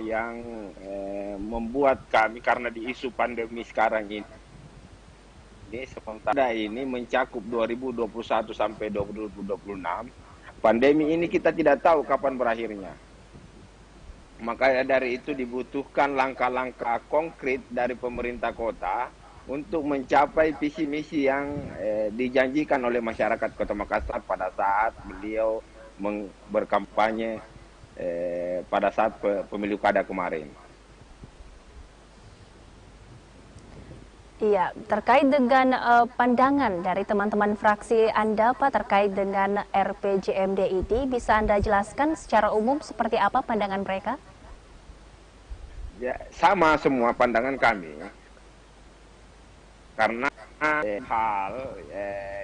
yang membuat kami, karena di isu pandemi sekarang ini sementara ini mencakup 2021 sampai 2026. Pandemi ini kita tidak tahu kapan berakhirnya. Maka dari itu dibutuhkan langkah-langkah konkret dari pemerintah kota untuk mencapai visi misi yang dijanjikan oleh masyarakat Kota Makassar pada saat beliau berkampanye pada saat pemilu kada kemarin. Iya, terkait dengan pandangan dari teman-teman fraksi Anda, Pak, terkait dengan RPJMD ini, bisa Anda jelaskan secara umum seperti apa pandangan mereka? Ya, sama semua pandangan kami, karena hal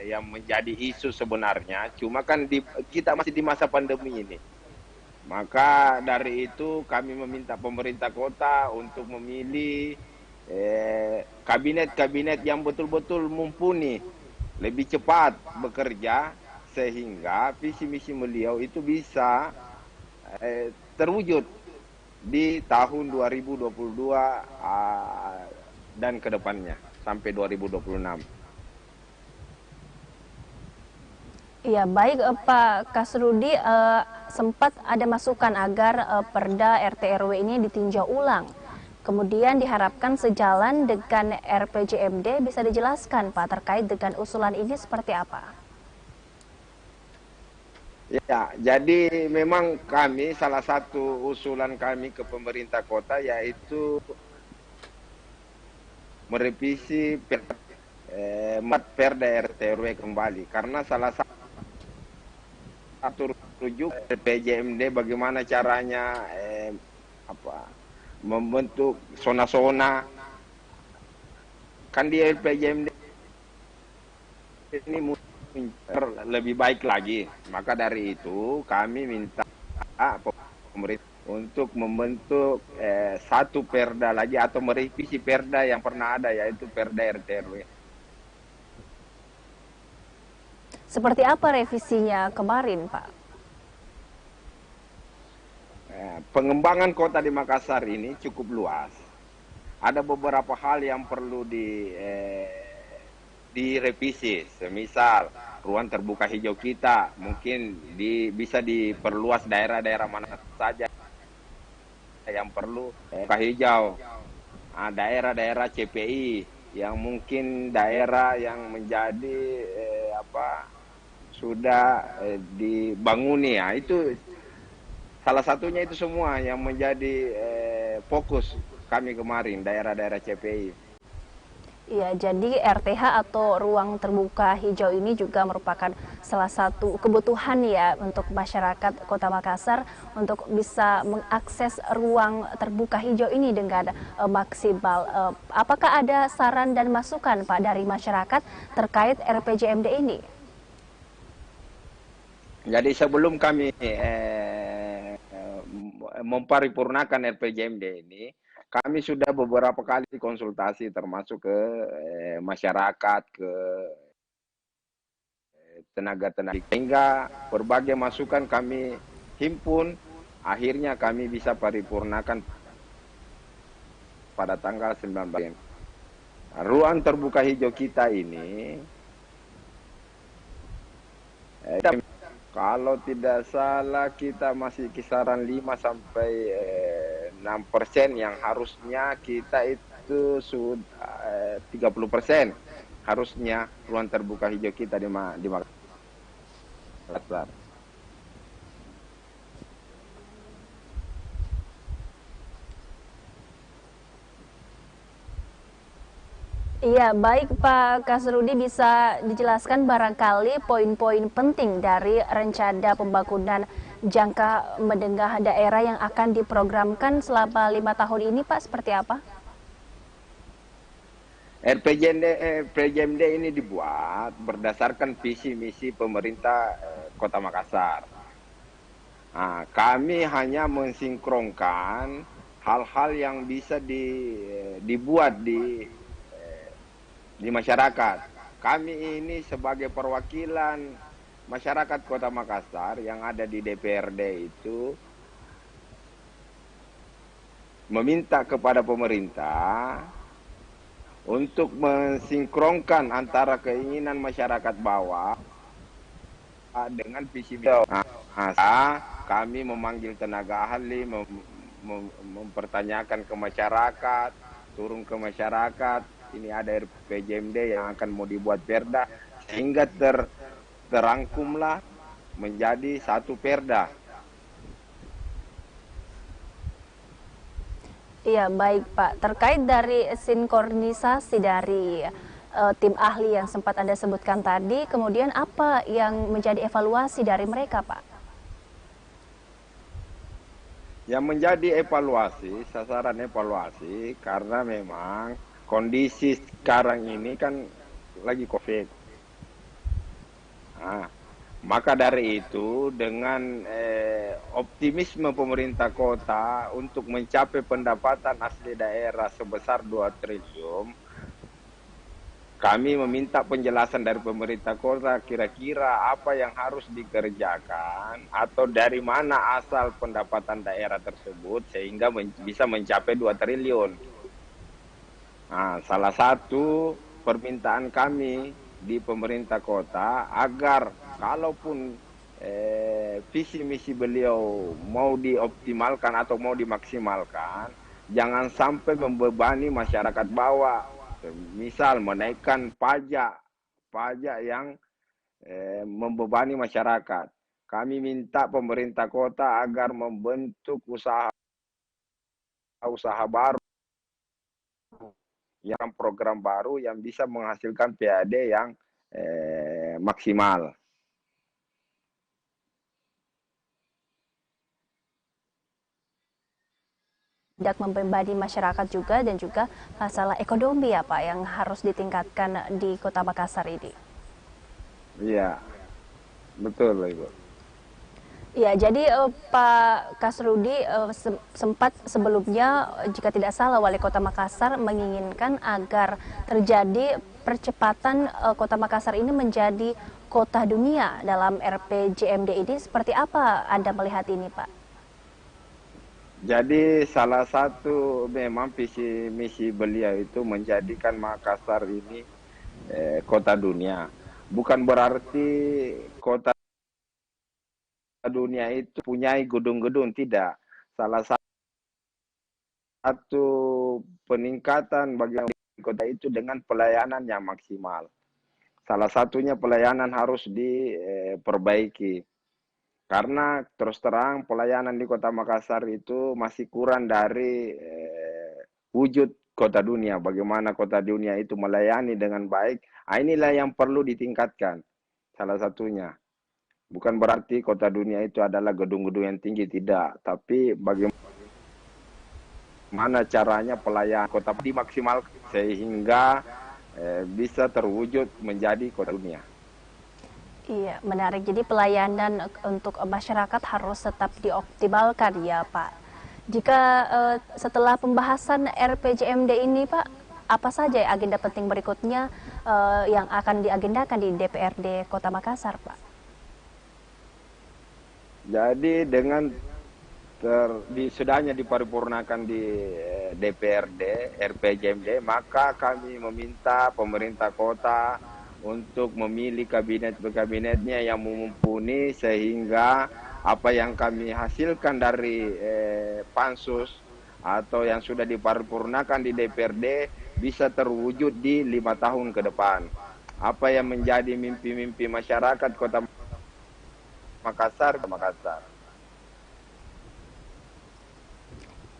yang menjadi isu sebenarnya, cuma kan kita masih di masa pandemi ini. Maka dari itu kami meminta pemerintah kota untuk memilih kabinet-kabinet yang betul-betul mumpuni, lebih cepat bekerja, sehingga visi misi beliau itu bisa terwujud di tahun 2022 dan kedepannya sampai 2026. Iya, baik Pak Kasrudi, sempat ada masukan agar Perda RT RW ini ditinjau ulang. Kemudian diharapkan sejalan dengan RPJMD, bisa dijelaskan Pak terkait dengan usulan ini seperti apa? Ya, jadi memang kami, salah satu usulan kami ke pemerintah kota yaitu merevisi Perda RT RW kembali, karena salah satu rujuk RPJMD bagaimana caranya membentuk zona-zona, kan di RPJMD ini lebih baik lagi. Maka dari itu kami minta pemerintah untuk membentuk satu perda lagi atau merevisi perda yang pernah ada, yaitu Perda RT RW. Seperti apa revisinya kemarin, Pak? Pengembangan kota di Makassar ini cukup luas. Ada beberapa hal yang perlu direvisi. Semisal ruang terbuka hijau kita mungkin bisa diperluas, daerah-daerah mana saja yang perlu terbuka hijau. Daerah-daerah CPI yang mungkin daerah yang menjadi sudah dibanguni, ya itu salah satunya. Itu semua yang menjadi fokus kami kemarin, daerah-daerah CPI. Ya, jadi RTH atau ruang terbuka hijau ini juga merupakan salah satu kebutuhan ya untuk masyarakat Kota Makassar untuk bisa mengakses ruang terbuka hijau ini dengan maksimal. Apakah ada saran dan masukan Pak dari masyarakat terkait RPJMD ini? Jadi sebelum kami memparipurnakan RPJMD ini, kami sudah beberapa kali konsultasi termasuk ke masyarakat, ke tenaga-tenaga, hingga berbagai masukan kami himpun, akhirnya kami bisa paripurnakan pada tanggal 19. Ruang terbuka hijau kita ini kalau tidak salah kita masih kisaran 5 sampai 6% yang harusnya kita itu sudah 30% harusnya ruang terbuka hijau kita di Makassar. Iya, baik Pak Kasrudi, bisa dijelaskan barangkali poin-poin penting dari rencana pembangunan jangka menengah daerah yang akan diprogramkan selama 5 tahun ini Pak, seperti apa? RPJMD ini dibuat berdasarkan visi misi pemerintah Kota Makassar. Kami hanya mensinkronkan hal-hal yang bisa dibuat di masyarakat. Kami ini sebagai perwakilan masyarakat Kota Makassar yang ada di DPRD itu meminta kepada pemerintah untuk mensinkronkan antara keinginan masyarakat bawah dengan visi misi. Kami memanggil tenaga ahli, mempertanyakan ke masyarakat, turun ke masyarakat. Ini ada RPJMD yang akan mau dibuat perda, sehingga terangkumlah menjadi satu perda. Iya, baik Pak. Terkait dari sinkronisasi dari tim ahli yang sempat Anda sebutkan tadi, kemudian apa yang menjadi evaluasi dari mereka, Pak? Yang menjadi evaluasi, sasaran evaluasi, karena memang kondisi sekarang ini kan lagi COVID. Nah, maka dari itu dengan optimisme pemerintah kota untuk mencapai pendapatan asli daerah sebesar 2 triliun, kami meminta penjelasan dari pemerintah kota kira-kira apa yang harus dikerjakan atau dari mana asal pendapatan daerah tersebut sehingga bisa mencapai 2 triliun. Nah, salah satu permintaan kami di pemerintah kota agar kalaupun visi misi beliau mau dioptimalkan atau mau dimaksimalkan, jangan sampai membebani masyarakat bawah. Misal menaikkan pajak yang membebani masyarakat. Kami minta pemerintah kota agar membentuk usaha baru, yang program baru yang bisa menghasilkan PAD yang maksimal. Tidak membebani masyarakat juga dan juga masalah ekonomi ya Pak yang harus ditingkatkan di Kota Makassar ini. Iya, betul Ibu. Ya, jadi Pak Kasrudi sempat sebelumnya, jika tidak salah, Wali Kota Makassar menginginkan agar terjadi percepatan Kota Makassar ini menjadi kota dunia dalam RPJMD ini. Seperti apa Anda melihat ini, Pak? Jadi salah satu memang visi misi beliau itu menjadikan Makassar ini kota dunia. Bukan berarti kota dunia itu punya gedung-gedung, tidak. Salah satu peningkatan bagi kota itu dengan pelayanan yang maksimal. Salah satunya pelayanan harus diperbaiki. Karena terus terang pelayanan di Kota Makassar itu masih kurang dari wujud kota dunia. Bagaimana kota dunia itu melayani dengan baik. Nah, inilah yang perlu ditingkatkan. Salah satunya. Bukan berarti kota dunia itu adalah gedung-gedung yang tinggi, tidak. Tapi bagaimana caranya pelayanan kota dimaksimalkan sehingga bisa terwujud menjadi kota dunia. Iya, menarik. Jadi pelayanan untuk masyarakat harus tetap dioptimalkan ya Pak. Jika setelah pembahasan RPJMD ini Pak, apa saja agenda penting berikutnya yang akan diagendakan di DPRD Kota Makassar Pak? Jadi dengan sudahnya diparipurnakan di DPRD RPJMD, maka kami meminta pemerintah kota untuk memilih kabinetnya yang mumpuni sehingga apa yang kami hasilkan dari pansus atau yang sudah diparipurnakan di DPRD bisa terwujud di 5 tahun ke depan. Apa yang menjadi mimpi-mimpi masyarakat Kota Makassar.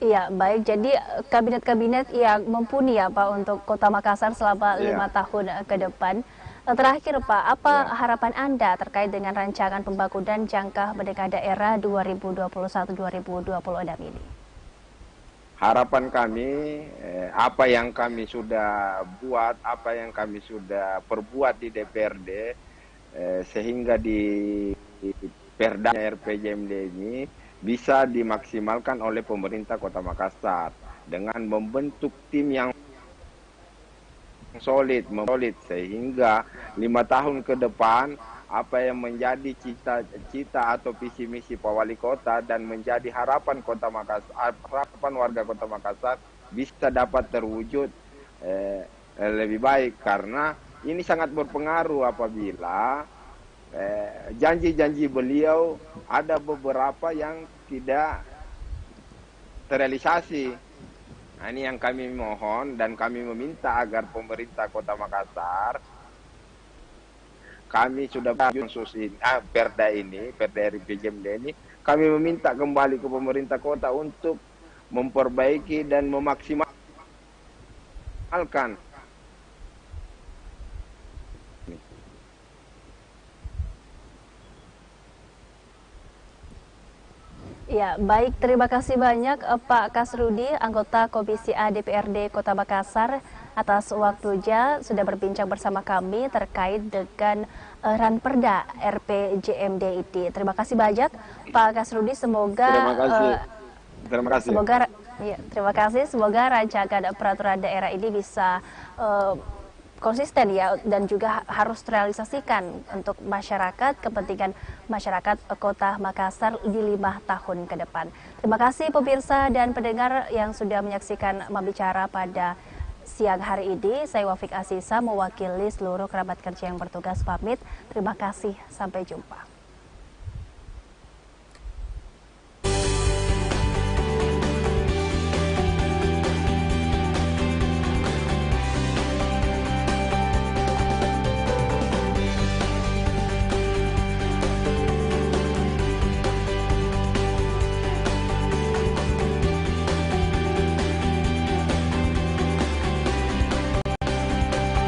Iya, baik. Jadi kabinet-kabinet yang mumpuni ya Pak untuk Kota Makassar selama 5 tahun ke depan. Terakhir Pak, apa harapan Anda terkait dengan rancangan pembangunan jangka menengah daerah 2021-2026 ini? Harapan kami, apa yang kami sudah buat, apa yang kami sudah perbuat di DPRD, sehingga di Perda RPJMD ini bisa dimaksimalkan oleh pemerintah Kota Makassar dengan membentuk tim yang solid sehingga 5 tahun ke depan apa yang menjadi cita-cita atau visi misi Pak Wali Kota dan menjadi harapan Kota Makassar, harapan warga Kota Makassar bisa dapat terwujud lebih baik, karena ini sangat berpengaruh apabila janji-janji beliau ada beberapa yang tidak terrealisasi. Nah, ini yang kami mohon dan kami meminta agar pemerintah Kota Makassar, kami sudah Perda RPJMD ini, kami meminta kembali ke pemerintah kota untuk memperbaiki dan memaksimalkan. Ya, baik. Terima kasih banyak Pak Kasrudi, anggota Komisi A DPRD Kota Makassar, atas waktunya sudah berbincang bersama kami terkait dengan Ranperda RPJMD ini. Terima kasih banyak Pak Kasrudi. Semoga Terima kasih. Terima kasih. Semoga rancangan peraturan daerah ini bisa konsisten ya, dan juga harus terrealisasikan untuk masyarakat, kepentingan masyarakat Kota Makassar di 5 tahun ke depan. Terima kasih pemirsa dan pendengar yang sudah menyaksikan Membicara pada siang hari ini. Saya Wafik Asisa mewakili seluruh kerabat kerja yang bertugas pamit. Terima kasih, sampai jumpa.